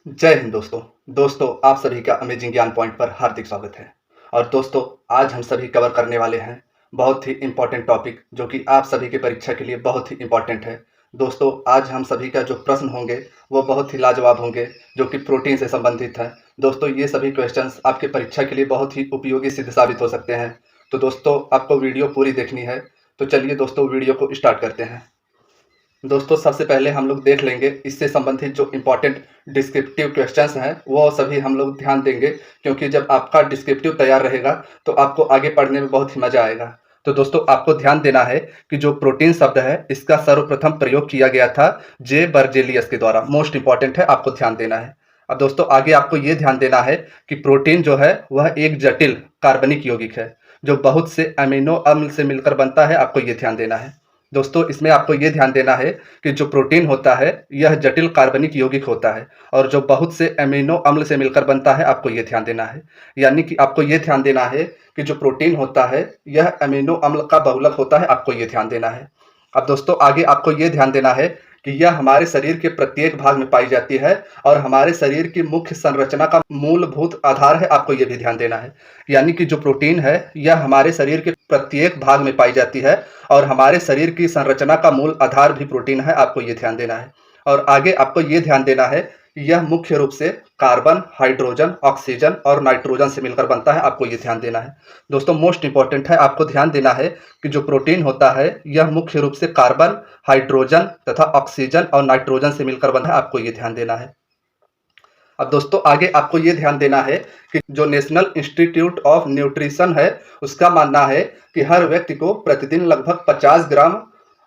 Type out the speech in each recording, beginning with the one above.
जय हिंद दोस्तों। दोस्तों, आप सभी का अमेजिंग ज्ञान पॉइंट पर हार्दिक स्वागत है। और दोस्तों, आज हम सभी कवर करने वाले हैं बहुत ही इम्पोर्टेंट टॉपिक, जो कि आप सभी की परीक्षा के लिए बहुत ही इम्पोर्टेंट है। दोस्तों, आज हम सभी का जो प्रश्न होंगे वो बहुत ही लाजवाब होंगे, जो कि प्रोटीन से संबंधित है। दोस्तों, ये सभी क्वेश्चंस आपके परीक्षा के लिए बहुत ही उपयोगी सिद्ध साबित हो सकते हैं। तो दोस्तों, आपको वीडियो पूरी देखनी है। तो चलिए दोस्तों, वीडियो को स्टार्ट करते हैं। दोस्तों, सबसे पहले हम लोग देख लेंगे इससे संबंधित जो इम्पोर्टेंट डिस्क्रिप्टिव क्वेश्चंस हैं वो सभी हम लोग ध्यान देंगे, क्योंकि जब आपका डिस्क्रिप्टिव तैयार रहेगा तो आपको आगे पढ़ने में बहुत ही मजा आएगा। तो दोस्तों, आपको ध्यान देना है कि जो प्रोटीन शब्द है इसका सर्वप्रथम प्रयोग किया गया था जे बर्जेलियस के द्वारा। मोस्ट इंपॉर्टेंट है, आपको ध्यान देना है। अब दोस्तों, आगे आपको ये ध्यान देना है कि प्रोटीन जो है वह एक जटिल कार्बनिक यौगिक है जो बहुत से अमीनो अम्ल से मिलकर बनता है। आपको ये ध्यान देना है। दोस्तों, इसमें आपको ये ध्यान देना है कि जो प्रोटीन होता है यह जटिल कार्बनिक यौगिक होता है और जो बहुत से अमीनो अम्ल से मिलकर बनता है। आपको ये ध्यान देना है, यानी कि आपको ये ध्यान देना है कि जो प्रोटीन होता है यह अमीनो अम्ल का बहुलक होता है। आपको ये ध्यान देना है। अब दोस्तों, आगे आपको ये ध्यान देना है कि यह हमारे शरीर के प्रत्येक भाग में पाई जाती है और हमारे शरीर की मुख्य संरचना का मूलभूत आधार है। आपको ये भी ध्यान देना है, यानी कि जो प्रोटीन है यह हमारे शरीर के प्रत्येक भाग में पाई जाती है और हमारे शरीर की संरचना का मूल आधार भी प्रोटीन है। आपको ये ध्यान देना है। और आगे आपको ये ध्यान देना है कि यह मुख्य रूप से कार्बन, हाइड्रोजन, ऑक्सीजन और नाइट्रोजन से मिलकर बनता है। आपको ये ध्यान देना है। दोस्तों, मोस्ट इंपॉर्टेंट है, आपको ध्यान देना है कि जो प्रोटीन होता है यह मुख्य रूप से कार्बन, हाइड्रोजन तथा ऑक्सीजन और नाइट्रोजन से मिलकर बना है। आपको ये ध्यान देना है। अब दोस्तों, आगे आपको ये ध्यान देना है कि जो नेशनल इंस्टीट्यूट ऑफ न्यूट्रिशन है उसका मानना है कि हर व्यक्ति को प्रतिदिन लगभग 50 ग्राम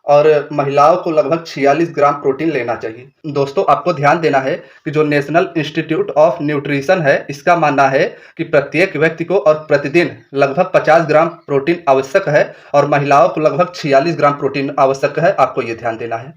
और महिलाओं को लगभग 46 ग्राम प्रोटीन लेना चाहिए। दोस्तों, आपको ध्यान देना है कि जो नेशनल इंस्टीट्यूट ऑफ न्यूट्रिशन है इसका मानना है कि प्रत्येक व्यक्ति को और प्रतिदिन लगभग 50 ग्राम प्रोटीन आवश्यक है और महिलाओं को लगभग 46 ग्राम प्रोटीन आवश्यक है। आपको ये ध्यान देना है।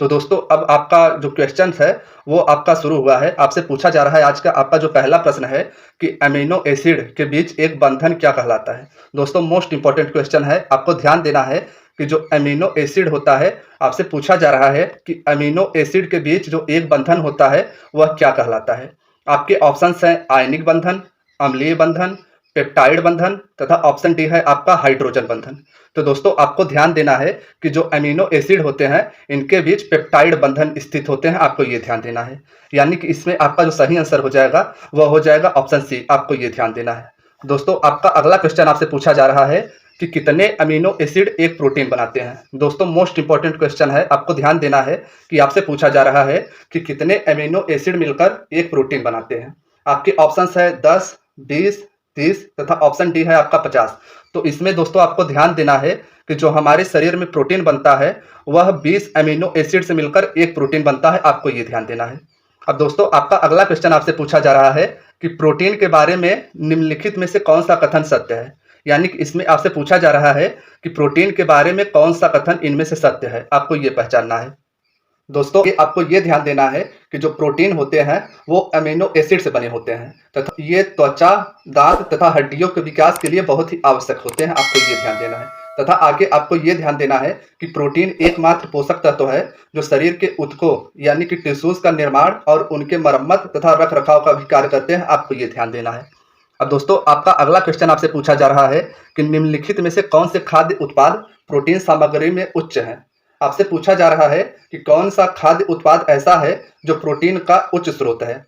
तो दोस्तों, अब आपका जो क्वेश्चन है वो आपका शुरू हुआ है। आपसे पूछा जा रहा है, आज का आपका जो पहला प्रश्न है कि अमीनो एसिड के बीच एक बंधन क्या कहलाता है। दोस्तों, मोस्ट इंपॉर्टेंट क्वेश्चन है, आपको ध्यान देना है कि जो अमीनो एसिड होता है, आपसे पूछा जा रहा है कि अमीनो एसिड के बीच जो एक बंधन होता है वह क्या कहलाता है। आपके ऑप्शंस हैं आयनिक बंधन, अम्लीय बंधन, पेप्टाइड बंधन तथा ऑप्शन डी है आपका हाइड्रोजन बंधन। तो दोस्तों, आपको ध्यान देना है कि जो अमीनो एसिड होते हैं इनके बीच पेप्टाइड बंधन स्थित होते हैं। आपको ये ध्यान देना है, यानी कि इसमें आपका जो सही आंसर हो जाएगा वह हो जाएगा ऑप्शन सी। आपको ये ध्यान देना है। दोस्तों, आपका अगला क्वेश्चन आपसे पूछा जा रहा है कि कितने अमीनो एसिड एक प्रोटीन बनाते हैं। दोस्तों, मोस्ट इंपॉर्टेंट क्वेश्चन है, आपको ध्यान देना है कि आपसे पूछा जा रहा है कि कितने अमीनो एसिड मिलकर एक प्रोटीन बनाते हैं। आपके ऑप्शंस है 10, 20, 30 तथा ऑप्शन डी है आपका 50। तो इसमें दोस्तों आपको ध्यान देना है कि जो हमारे शरीर में प्रोटीन बनता है वह 20 अमीनो एसिड से मिलकर एक प्रोटीन बनता है। आपको ये ध्यान देना है। अब दोस्तों, आपका अगला क्वेश्चन आपसे पूछा जा रहा है कि प्रोटीन के बारे में निम्नलिखित में से कौन सा कथन सत्य है। यानी कि इसमें आपसे पूछा जा रहा है कि प्रोटीन के बारे में कौन सा कथन इनमें से सत्य है। आपको ये पहचानना है। दोस्तों, आपको ये ध्यान देना है कि जो प्रोटीन होते हैं वो अमीनो एसिड से बने होते हैं तथा ये त्वचा, दांत तथा हड्डियों के विकास के लिए बहुत ही आवश्यक होते हैं। आपको ये ध्यान देना है। तथा आगे आपको ये ध्यान देना है कि प्रोटीन एकमात्र पोषक तत्व है जो शरीर के ऊतकों यानी कि टिश्यूज का निर्माण और उनके मरम्मत तथा रख रखाव का भी कार्य करते हैं। आपको ये ध्यान देना है। अब दोस्तों, आपका अगला क्वेश्चन आपसे पूछा जा रहा है कि निम्नलिखित में से कौन से खाद्य उत्पाद प्रोटीन सामग्री में उच्च हैं। आपसे पूछा जा रहा है कि कौन सा खाद्य उत्पाद ऐसा है जो प्रोटीन का उच्च स्रोत है।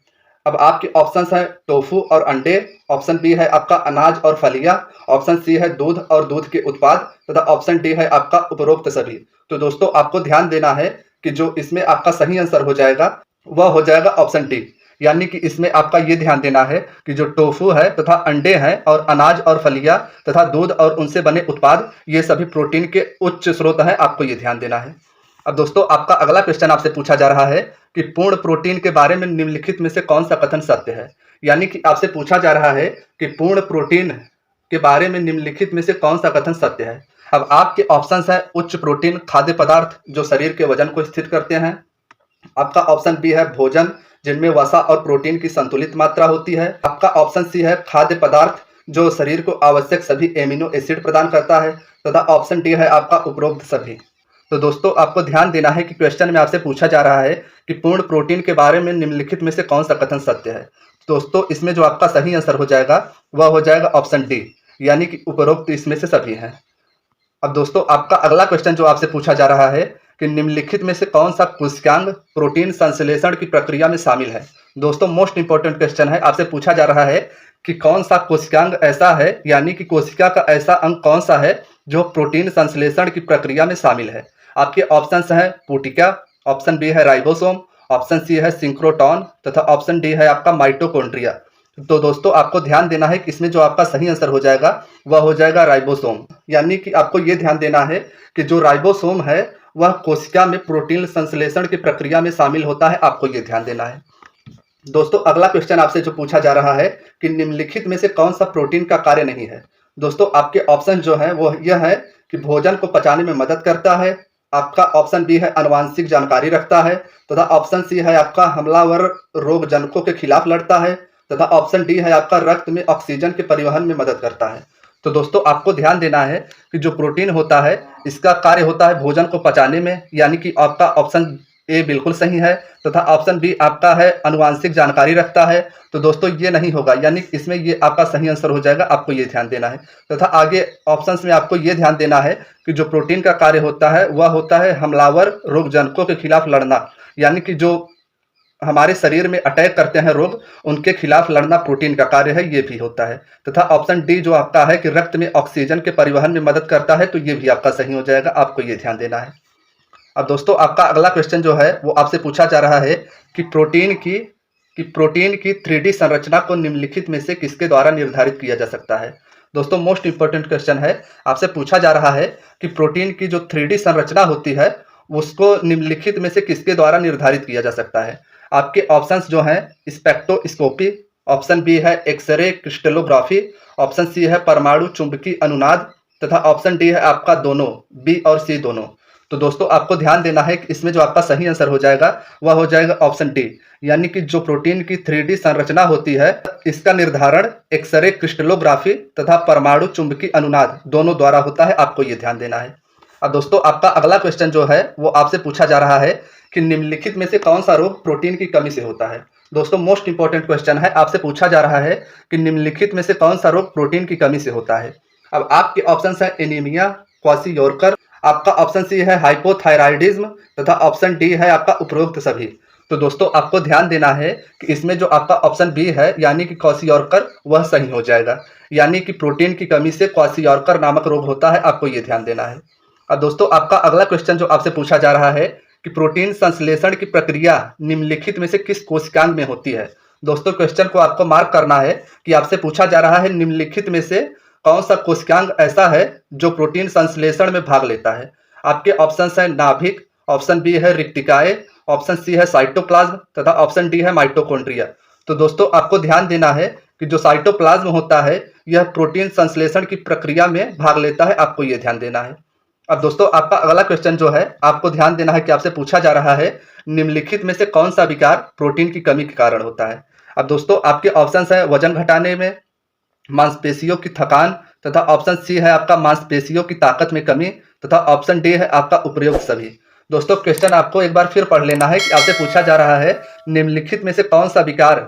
अब आपके ऑप्शंस हैं टोफू और अंडे, ऑप्शन बी है आपका अनाज और फलियां, ऑप्शन सी है दूध और दूध के उत्पाद तथा ऑप्शन डी है आपका उपरोक्त सभी। तो दोस्तों, आपको ध्यान देना है कि जो इसमें आपका सही आंसर हो जाएगा वह हो जाएगा ऑप्शन डी। यानी कि इसमें आपका ये ध्यान देना है कि जो टोफू है तथा अंडे हैं और अनाज और फलियां तथा दूध और उनसे बने उत्पाद ये सभी प्रोटीन के उच्च स्रोत हैं। आपको ये ध्यान देना है। अब दोस्तों, आपका अगला क्वेश्चन आपसे पूछा जा रहा है कि पूर्ण प्रोटीन के बारे में निम्नलिखित में से कौन सा कथन सत्य है। यानी कि आपसे पूछा जा रहा है कि पूर्ण प्रोटीन के बारे में निम्नलिखित में से कौन सा कथन सत्य है। अब आपके ऑप्शंस है उच्च प्रोटीन खाद्य पदार्थ जो शरीर के वजन को स्थिर करते हैं, आपका ऑप्शन बी है भोजन जिनमें वसा और प्रोटीन की संतुलित मात्रा होती है, आपका ऑप्शन सी है खाद्य पदार्थ जो शरीर को आवश्यक सभी एमिनो एसिड प्रदान करता है तथा ऑप्शन डी है आपका उपरोक्त सभी। तो दोस्तों आपको ध्यान देना है कि क्वेश्चन में आपसे पूछा जा रहा है कि पूर्ण प्रोटीन के बारे में निम्नलिखित में से कौन सा कथन सत्य है। दोस्तों इसमें जो आपका सही आंसर हो जाएगा वह हो जाएगा ऑप्शन डी, यानी कि उपरोक्त इसमें से सभी हैं। अब दोस्तों आपका अगला क्वेश्चन जो आपसे पूछा जा रहा है कि निम्नलिखित में से कौन सा कोशिकांग प्रोटीन संश्लेषण की प्रक्रिया में शामिल है। दोस्तों मोस्ट इंपॉर्टेंट क्वेश्चन है, आपसे पूछा जा रहा है कि कौन सा कोशिकांग ऐसा है, यानी कि कोशिका का ऐसा अंग कौन सा है जो प्रोटीन संश्लेषण की प्रक्रिया में शामिल है। आपके ऑप्शंस हैं पुटिका, ऑप्शन बी है राइबोसोम, ऑप्शन सी है सिंक्रोटॉन तथा ऑप्शन डी है आपका माइटोकॉन्ड्रिया। तो दोस्तों आपको ध्यान देना है कि इसमें जो आपका सही आंसर हो जाएगा वह हो जाएगा राइबोसोम, यानी कि आपको ये ध्यान देना है कि जो राइबोसोम है वह कोशिका में प्रोटीन संश्लेषण की प्रक्रिया में शामिल होता है, आपको ये ध्यान देना है। दोस्तों अगला क्वेश्चन आपसे जो पूछा जा रहा है कि निम्नलिखित में से कौन सा प्रोटीन का कार्य नहीं है। दोस्तों आपके ऑप्शन जो है वो यह है कि भोजन को पचाने में मदद करता है, आपका ऑप्शन बी है आनुवांशिक जानकारी रखता है तथा ऑप्शन सी है आपका हमलावर रोग जनकों के खिलाफ लड़ता है तथा ऑप्शन डी है आपका रक्त में ऑक्सीजन के परिवहन में मदद करता है। तो दोस्तों आपको ध्यान देना है कि जो प्रोटीन होता है इसका कार्य होता है भोजन को पचाने में, यानी कि आपका ऑप्शन ए बिल्कुल सही है तथा ऑप्शन बी आपका है आनुवांशिक जानकारी रखता है। तो दोस्तों ये नहीं होगा, यानी इसमें ये आपका सही आंसर हो जाएगा, आपको ये ध्यान देना है। तथा आगे ऑप्शंस में आपको ये ध्यान देना है कि जो प्रोटीन का कार्य होता है वह होता है हमलावर रोग जनकों के खिलाफ लड़ना, यानी कि जो हमारे शरीर में अटैक करते हैं रोग, उनके खिलाफ लड़ना प्रोटीन का कार्य है, ये भी होता है। तथा ऑप्शन डी जो आपका है कि रक्त में ऑक्सीजन के परिवहन में मदद करता है, तो ये भी आपका सही हो जाएगा, आपको ये ध्यान देना है। अब दोस्तों आपका अगला क्वेश्चन जो है वो आपसे पूछा जा रहा है कि प्रोटीन की 3D संरचना को निम्नलिखित में से किसके द्वारा निर्धारित किया जा सकता है। दोस्तों मोस्ट इंपोर्टेंट क्वेश्चन है, आपसे पूछा जा रहा है कि प्रोटीन की जो 3D संरचना होती है उसको निम्नलिखित में से किसके द्वारा निर्धारित किया जा सकता है। आपके ऑप्शंस जो हैं स्पेक्ट्रोस्कोपी, ऑप्शन बी है एक्सरे क्रिस्टलोग्राफी, ऑप्शन सी है परमाणु चुंबकीय अनुनाद तथा ऑप्शन डी है आपका दोनों, बी और सी दोनों। तो दोस्तों आपको ध्यान देना है कि इसमें जो आपका सही आंसर हो जाएगा वह हो जाएगा ऑप्शन डी, यानी कि जो प्रोटीन की 3D संरचना होती है इसका निर्धारण एक्सरे क्रिस्टलोग्राफी तथा परमाणु चुंबकीय अनुनाद दोनों द्वारा होता है, आपको ये ध्यान देना है। अब दोस्तों आपका अगला क्वेश्चन जो है वो आपसे पूछा जा रहा है कि निम्नलिखित में से कौन सा रोग प्रोटीन की कमी से होता है। दोस्तों मोस्ट इंपॉर्टेंट क्वेश्चन है, आपसे पूछा जा रहा है कि निम्नलिखित में से कौन सा रोग प्रोटीन की कमी से होता है। अब आपके ऑप्शन है एनीमिया, क्वाशियोर्कर, आपका ऑप्शन सी है हाइपोथायराइडिज्म तथा ऑप्शन डी है आपका उपरोक्त सभी। तो दोस्तों आपको ध्यान देना है कि इसमें जो आपका ऑप्शन बी है यानी कि क्वाशियोर्कर वह सही हो जाएगा, यानी कि प्रोटीन की कमी से क्वाशियोर्कर नामक रोग होता है, आपको ये ध्यान देना है। अब दोस्तों आपका अगला क्वेश्चन जो आपसे पूछा जा रहा है कि प्रोटीन संश्लेषण की प्रक्रिया निम्नलिखित में से किस कोशिकांग में होती है। दोस्तों क्वेश्चन को आपको मार्क करना है कि आपसे पूछा जा रहा है निम्नलिखित में से कौन सा कोशिकांग ऐसा है जो प्रोटीन संश्लेषण में भाग लेता है। आपके ऑप्शंस हैं नाभिक, ऑप्शन बी है रिक्तिकाएं, ऑप्शन सी है साइटोप्लाज्म तथा ऑप्शन डी है माइटोकॉन्ड्रिया। तो दोस्तों आपको ध्यान देना है कि जो साइटोप्लाज्म होता है यह प्रोटीन संश्लेषण की प्रक्रिया में भाग लेता है, आपको ये ध्यान देना है। अब दोस्तों आपका अगला क्वेश्चन जो है आपको ध्यान देना है कि आपसे पूछा जा रहा है निम्नलिखित में से कौन सा विकार प्रोटीन की कमी के कारण होता है। अब दोस्तों आपके ऑप्शंस है वजन घटाने में, मांसपेशियों की थकान तथा ऑप्शन सी है आपका मांसपेशियों की ताकत में कमी तथा ऑप्शन डी है आपका उपयुक्त सभी। दोस्तों क्वेश्चन आपको एक बार फिर पढ़ लेना है कि आपसे पूछा जा रहा है निम्नलिखित में से कौन सा विकार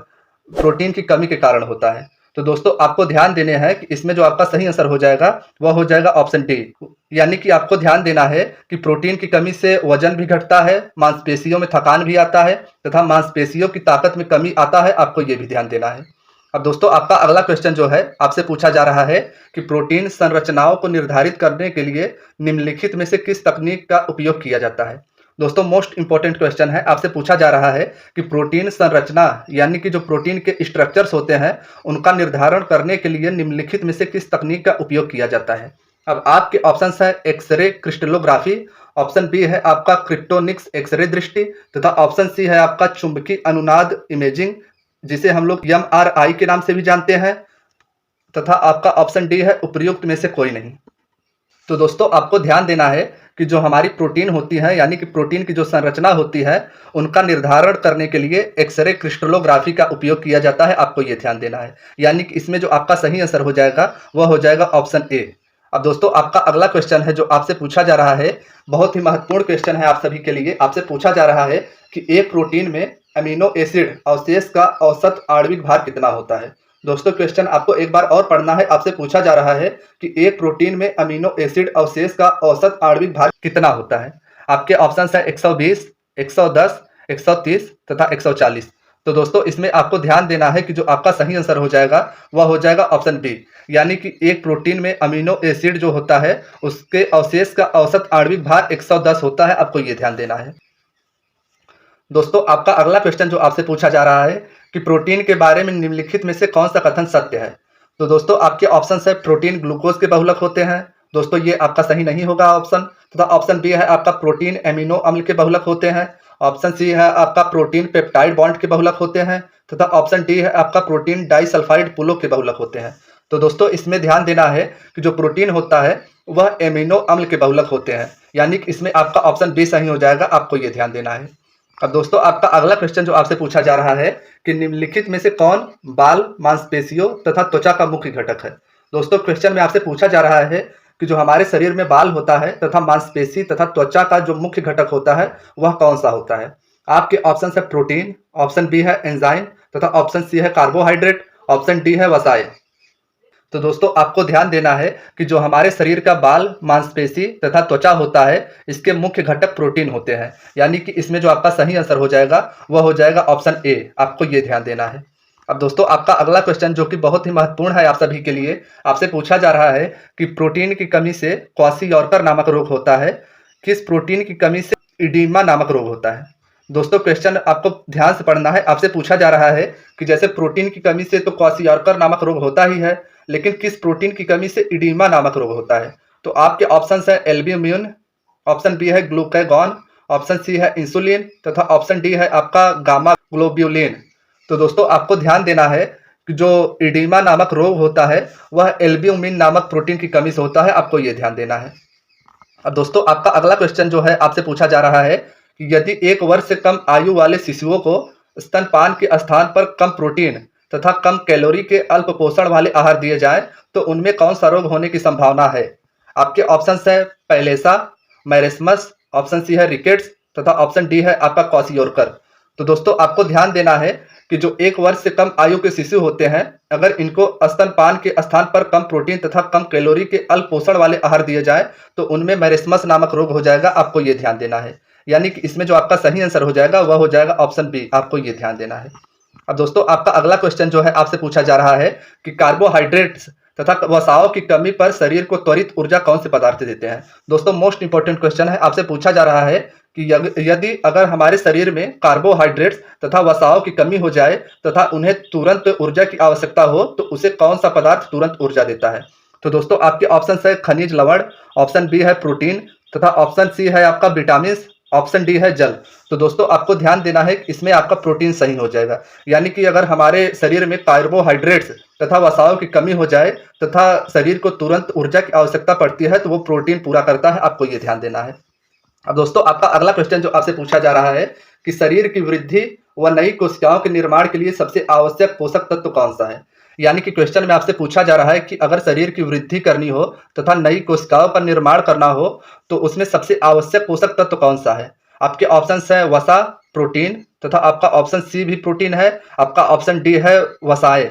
प्रोटीन की कमी के कारण होता है। तो दोस्तों आपको ध्यान देने हैं कि इसमें जो आपका सही आंसर हो जाएगा वह हो जाएगा ऑप्शन डी, यानी कि आपको ध्यान देना है कि प्रोटीन की कमी से वजन भी घटता है, मांसपेशियों में थकान भी आता है तथा मांसपेशियों की ताकत में कमी आता है, आपको ये भी ध्यान देना है। अब दोस्तों आपका अगला क्वेश्चन जो है आपसे पूछा जा रहा है कि प्रोटीन संरचनाओं को निर्धारित करने के लिए निम्नलिखित में से किस तकनीक का उपयोग किया जाता है। दोस्तों मोस्ट इंपॉर्टेंट क्वेश्चन है, आपसे पूछा जा रहा है कि प्रोटीन संरचना यानी कि जो प्रोटीन के स्ट्रक्चर्स होते हैं उनका निर्धारण करने के लिए निम्नलिखित में से किस तकनीक का उपयोग किया जाता है। अब आपके ऑप्शंस है एक्सरे क्रिस्टलोग्राफी, ऑप्शन बी है आपका क्रिप्टोनिक्स एक्सरे दृष्टि तथा ऑप्शन सी है आपका चुंबकीय अनुनाद इमेजिंग, जिसे हम लोग MRI के नाम से भी जानते हैं, तथा आपका ऑप्शन डी है उपयुक्त में से कोई नहीं। तो दोस्तों आपको ध्यान देना है कि जो हमारी प्रोटीन होती है यानी कि प्रोटीन की जो संरचना होती है उनका निर्धारण करने के लिए एक्सरे क्रिस्टलोग्राफी का उपयोग किया जाता है, आपको ये ध्यान देना है। यानी कि इसमें जो आपका सही आंसर हो जाएगा वह हो जाएगा ऑप्शन ए। अब दोस्तों आपका अगला क्वेश्चन है जो आपसे पूछा जा रहा है, बहुत ही महत्वपूर्ण क्वेश्चन है आप सभी के लिए। आपसे पूछा जा रहा है कि एक प्रोटीन में अमीनो एसिड अवशेष का औसत आणविक भार कितना होता है। दोस्तों क्वेश्चन आपको एक बार और पढ़ना है। आपसे पूछा जा रहा है कि एक प्रोटीन में अमीनो एसिड अवशेष का औसत आणविक भार कितना होता है। आपके ऑप्शन है 120, 110, 130 तथा 140। तो दोस्तों इसमें आपको ध्यान देना है कि जो आपका सही आंसर हो जाएगा वह हो जाएगा ऑप्शन बी, यानी कि एक प्रोटीन में अमीनो एसिड जो होता है उसके अवशेष का औसत आणविक भार 110 होता है। आपको ये ध्यान देना है। दोस्तों आपका अगला क्वेश्चन जो आपसे पूछा जा रहा है कि प्रोटीन के बारे में निम्नलिखित में से कौन सा कथन सत्य है। तो दोस्तों आपके ऑप्शन है प्रोटीन ग्लूकोज के बहुलक होते हैं। दोस्तों ये आपका सही नहीं होगा ऑप्शन। तथा ऑप्शन बी है आपका प्रोटीन एमिनो अम्ल के बहुलक होते हैं। ऑप्शन सी है आपका प्रोटीन पेप्टाइड बॉन्ड के बहुलक होते हैं। तथा ऑप्शन डी है आपका प्रोटीन डाइसल्फाइड पुलों के बहुलक होते हैं। तो दोस्तों इसमें ध्यान देना है कि जो प्रोटीन होता है वह एमिनो अम्ल के बहुलक होते हैं, यानी कि इसमें आपका ऑप्शन बी सही हो जाएगा। आपको ये ध्यान देना है। अब दोस्तों आपका अगला क्वेश्चन जो आपसे पूछा जा रहा है कि निम्नलिखित में से कौन बाल, मांसपेशियों तथा त्वचा का मुख्य घटक है। दोस्तों क्वेश्चन में आपसे पूछा जा रहा है कि जो हमारे शरीर में बाल होता है तथा मांसपेशी तथा त्वचा का जो मुख्य घटक होता है वह कौन सा होता है। आपके ऑप्शन है प्रोटीन, ऑप्शन बी है एंजाइम तथा ऑप्शन सी है कार्बोहाइड्रेट, ऑप्शन डी है वसाए। तो दोस्तों आपको ध्यान देना है कि जो हमारे शरीर का बाल, मांसपेशी तथा त्वचा होता है इसके मुख्य घटक प्रोटीन होते हैं, यानी कि इसमें जो आपका सही आंसर हो जाएगा वह हो जाएगा ऑप्शन ए। आपको ये ध्यान देना है। अब दोस्तों आपका अगला क्वेश्चन जो कि बहुत ही महत्वपूर्ण है आप सभी के लिए, आपसे पूछा जा रहा है कि प्रोटीन की कमी से क्वाशी-यॉर्कर नामक रोग होता है। किस प्रोटीन की कमी से इडीमा नामक रोग होता है। दोस्तों क्वेश्चन आपको ध्यान से पढ़ना है। आपसे पूछा जा रहा है कि जैसे प्रोटीन की कमी से तो क्वाशी-यॉर्कर नामक रोग होता ही है, लेकिन किस प्रोटीन की कमी से इडीमा नामक रोग होता है। तो आपके ऑप्शन है एल्ब्यूमिन, ऑप्शन बी है ग्लूकागॉन, ऑप्शन सी है इंसुलिन तथा ऑप्शन डी है आपका गामा ग्लोब्यूलिन। तो दोस्तों आपको ध्यान देना है कि जो इडीमा नामक रोग होता है वह एल्ब्यूमिन नामक प्रोटीन की कमी से होता है। आपको ये ध्यान देना है। अब दोस्तों आपका अगला क्वेश्चन जो है आपसे पूछा जा रहा है कि यदि 1 वर्ष से कम आयु वाले शिशुओं को स्तनपान के स्थान पर कम प्रोटीन तथा कम कैलोरी के अल्प पोषण वाले आहार दिए जाएं तो उनमें कौन सा रोग होने की संभावना है। आपके ऑप्शन है पैलेसा, मैरेस्मस, ऑप्शन सी है रिकेट्स तथा ऑप्शन डी है आपका क्वाशी-यॉर्कर। तो दोस्तों आपको ध्यान देना है कि जो 1 वर्ष से कम आयु के शिशु होते हैं अगर इनको स्तनपान के स्थान पर कम प्रोटीन तथा कम कैलोरी के अल्प पोषण वाले आहार दिए जाए तो उनमें मैरेस्मस नामक रोग हो जाएगा। आपको ये ध्यान देना है, यानी कि इसमें जो आपका सही आंसर हो जाएगा वह हो जाएगा ऑप्शन बी। आपको ये ध्यान देना है। अब दोस्तों आपका अगला क्वेश्चन जो है आपसे पूछा जा रहा है कि कार्बोहाइड्रेट्स तथा वसाओं की कमी पर शरीर को त्वरित ऊर्जा कौन से पदार्थ देते हैं। दोस्तों मोस्ट इंपोर्टेंट क्वेश्चन है। आपसे पूछा जा रहा है कि यदि अगर हमारे शरीर में कार्बोहाइड्रेट्स तथा वसाओं की कमी हो जाए तथा उन्हें तुरंत ऊर्जा की आवश्यकता हो तो उसे कौन सा पदार्थ तुरंत ऊर्जा देता है। तो दोस्तों आपके ऑप्शन है खनिज लवण, ऑप्शन बी है प्रोटीन तथा ऑप्शन सी है आपका विटामिन, ऑप्शन डी है जल। तो दोस्तों आपको ध्यान देना है कि इसमें आपका प्रोटीन सही हो जाएगा, यानी कि अगर हमारे शरीर में कार्बोहाइड्रेट्स तथा वसाओं की कमी हो जाए तथा शरीर को तुरंत ऊर्जा की आवश्यकता पड़ती है तो वो प्रोटीन पूरा करता है। आपको ये ध्यान देना है। अब दोस्तों आपका अगला क्वेश्चन जो आपसे पूछा जा रहा है कि शरीर की वृद्धि व नई कोशिकाओं के निर्माण के लिए सबसे आवश्यक पोषक तत्व कौन सा है। यानी कि क्वेश्चन में आपसे पूछा जा रहा है कि अगर शरीर की वृद्धि करनी हो तथा नई कोशिकाओं का निर्माण करना हो तो उसमें सबसे आवश्यक पोषक तत्व कौन सा है। आपके ऑप्शन है वसा, प्रोटीन तथा आपका ऑप्शन सी भी प्रोटीन है, आपका ऑप्शन डी है वसाए।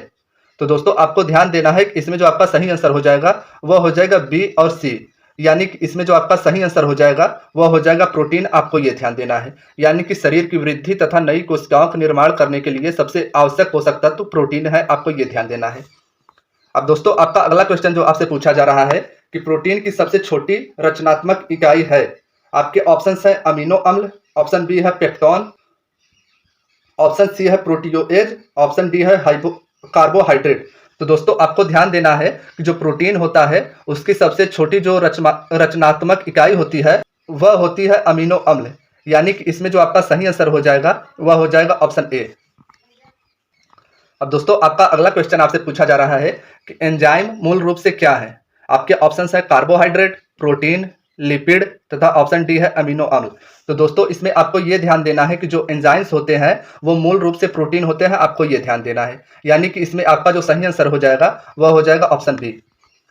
तो दोस्तों आपको ध्यान देना है कि इसमें जो आपका सही आंसर हो जाएगा वह हो जाएगा बी और सी, यानी कि इसमें जो आपका सही आंसर हो जाएगा वह हो जाएगा प्रोटीन। आपको ये ध्यान देना है, यानी कि शरीर की वृद्धि तथा नई कोशिकाओं का निर्माण करने के लिए सबसे आवश्यक पोषक तत्व प्रोटीन है। आपको ये ध्यान देना है। अब दोस्तों आपका अगला क्वेश्चन जो आपसे पूछा जा रहा है कि प्रोटीन की सबसे छोटी रचनात्मक इकाई है। आपके ऑप्शन है अमीनो अम्ल, ऑप्शन बी है पेप्टोन, ऑप्शन सी है प्रोटीओएज, ऑप्शन डी है कार्बोहाइड्रेट। तो दोस्तों आपको ध्यान देना है कि जो प्रोटीन होता है उसकी सबसे छोटी जो रचनात्मक इकाई होती है वह होती है अमीनो अम्ल, यानी कि इसमें जो आपका सही आंसर हो जाएगा वह हो जाएगा ऑप्शन ए। अब दोस्तों आपका अगला क्वेश्चन आपसे पूछा जा रहा है कि एंजाइम मूल रूप से क्या है। आपके ऑप्शन है कार्बोहाइड्रेट, प्रोटीन, लिपिड तथा ऑप्शन डी है अमीनो अम्ल। तो दोस्तों इसमें आपको ये ध्यान देना है कि जो एंजाइम्स होते हैं वो मूल रूप से प्रोटीन होते हैं। आपको ये ध्यान देना है, यानी कि इसमें आपका जो सही आंसर हो जाएगा वह हो जाएगा ऑप्शन बी।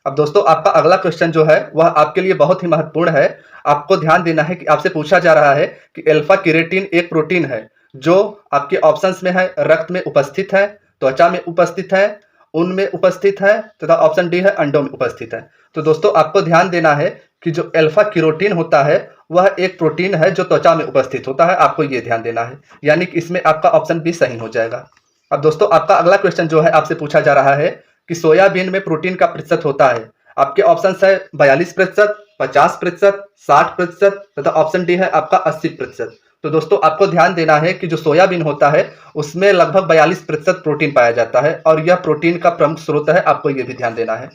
अब दोस्तों आपका अगला क्वेश्चन जो है वह आपके लिए बहुत ही महत्वपूर्ण है। आपको ध्यान देना है कि आपसे पूछा जा रहा है कि अल्फा केराटिन एक प्रोटीन है जो आपके ऑप्शंस में है, रक्त में उपस्थित है, त्वचा में उपस्थित है, ऊन में उपस्थित है तथा ऑप्शन डी है अंडों में उपस्थित है। तो दोस्तों आपको ध्यान देना है कि जो अल्फा केराटिन होता है वह एक प्रोटीन है जो त्वचा में उपस्थित होता है। आपको ये ध्यान देना है, यानी कि इसमें आपका ऑप्शन बी सही हो जाएगा। अब दोस्तों आपका अगला क्वेश्चन जो है आपसे पूछा जा रहा है कि सोयाबीन में प्रोटीन का प्रतिशत होता है। आपके ऑप्शन है 42%, 50%, 60% तथा ऑप्शन डी है आपका 80%। तो दोस्तों आपको ध्यान देना है कि जो सोयाबीन होता है उसमें लगभग 42% प्रोटीन पाया जाता है और यह प्रोटीन का प्रमुख स्रोत है। आपको यह भी ध्यान देना है।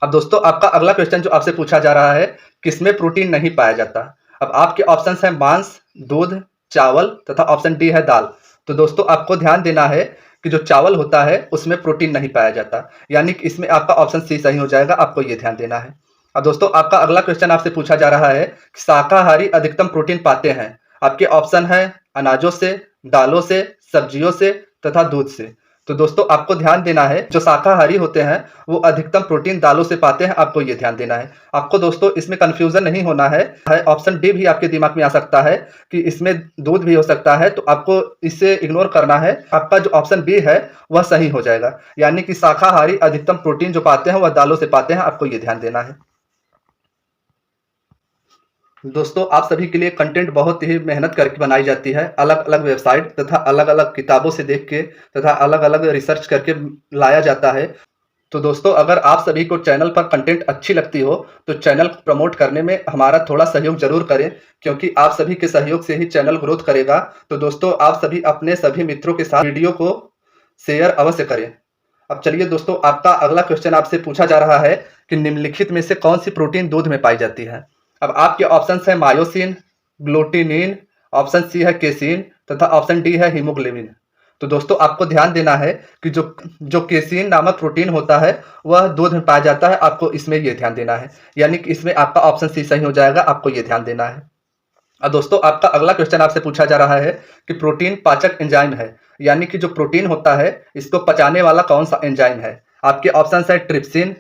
अब दोस्तों आपका अगला क्वेश्चन जो आपसे पूछा जा रहा है किसमें प्रोटीन नहीं पाया जाता। अब आपके ऑप्शंस हैं मांस, दूध, चावल तथा ऑप्शन डी है दाल। तो दोस्तों आपको ध्यान देना है कि जो चावल होता है उसमें प्रोटीन नहीं पाया जाता, यानी कि इसमें आपका ऑप्शन सी सही हो जाएगा। आपको ये ध्यान देना है। अब दोस्तों आपका अगला क्वेश्चन आपसे पूछा जा रहा है कि शाकाहारी अधिकतम प्रोटीन पाते हैं। आपके ऑप्शन है अनाजों से, दालों से, सब्जियों से तथा दूध से। तो दोस्तों आपको ध्यान देना है जो शाकाहारी होते हैं वो अधिकतम प्रोटीन दालों से पाते हैं। आपको ये ध्यान देना है। आपको दोस्तों इसमें कंफ्यूजन नहीं होना है। ऑप्शन डी भी आपके दिमाग में आ सकता है कि इसमें दूध भी हो सकता है, तो आपको इसे इग्नोर करना है। आपका जो ऑप्शन बी है वह सही हो जाएगा, यानी कि शाकाहारी अधिकतम प्रोटीन जो पाते हैं वह दालों से पाते हैं। आपको ये ध्यान देना है। दोस्तों आप सभी के लिए कंटेंट बहुत ही मेहनत करके बनाई जाती है, अलग अलग वेबसाइट तथा अलग अलग किताबों से देख के तथा अलग अलग रिसर्च करके लाया जाता है। तो दोस्तों अगर आप सभी को चैनल पर कंटेंट अच्छी लगती हो तो चैनल को प्रमोट करने में हमारा थोड़ा सहयोग जरूर करें, क्योंकि आप सभी के सहयोग से ही चैनल ग्रोथ करेगा। तो दोस्तों आप सभी अपने सभी मित्रों के साथ वीडियो को शेयर अवश्य करें। अब चलिए दोस्तों आपका अगला क्वेश्चन आपसे पूछा जा रहा है कि निम्नलिखित में से कौन सी प्रोटीन दूध में पाई जाती है। अब आपके ऑप्शन है मायोसिन, ग्लूटिनिन, ऑप्शन सी है केसिन तथा ऑप्शन डी है हीमोग्लोबिन। तो दोस्तों आपको ध्यान देना है कि जो केसिन नामक प्रोटीन होता है वह दूध में पाया जाता है। आपको इसमें ये ध्यान देना है, यानी कि इसमें आपका ऑप्शन सी सही हो जाएगा। आपको ये ध्यान देना है। अब दोस्तों आपका अगला क्वेश्चन आपसे पूछा जा रहा है कि प्रोटीन पाचक एंजाइम है, यानी कि जो प्रोटीन होता है इसको पचाने वाला कौन सा एंजाइम है। आपके ऑप्शन है ट्रिप्सिन,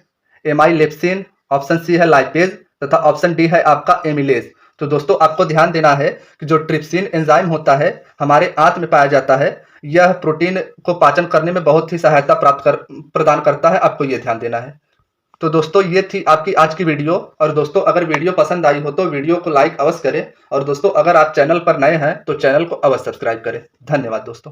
एमाइलेप्सिन, ऑप्शन सी है लाइपेज तथा ऑप्शन डी है आपका एमिलेज। तो दोस्तों आपको ध्यान देना है कि जो ट्रिप्सिन एंजाइम होता है हमारे आंत में पाया जाता है। यह प्रोटीन को पाचन करने में बहुत ही सहायता प्रदान करता है। आपको यह ध्यान देना है। तो दोस्तों ये थी आपकी आज की वीडियो। और दोस्तों अगर वीडियो पसंद आई हो तो वीडियो को लाइक अवश्य करें। और दोस्तों अगर आप चैनल पर नए हैं तो चैनल को अवश्य सब्सक्राइब करें। धन्यवाद दोस्तों।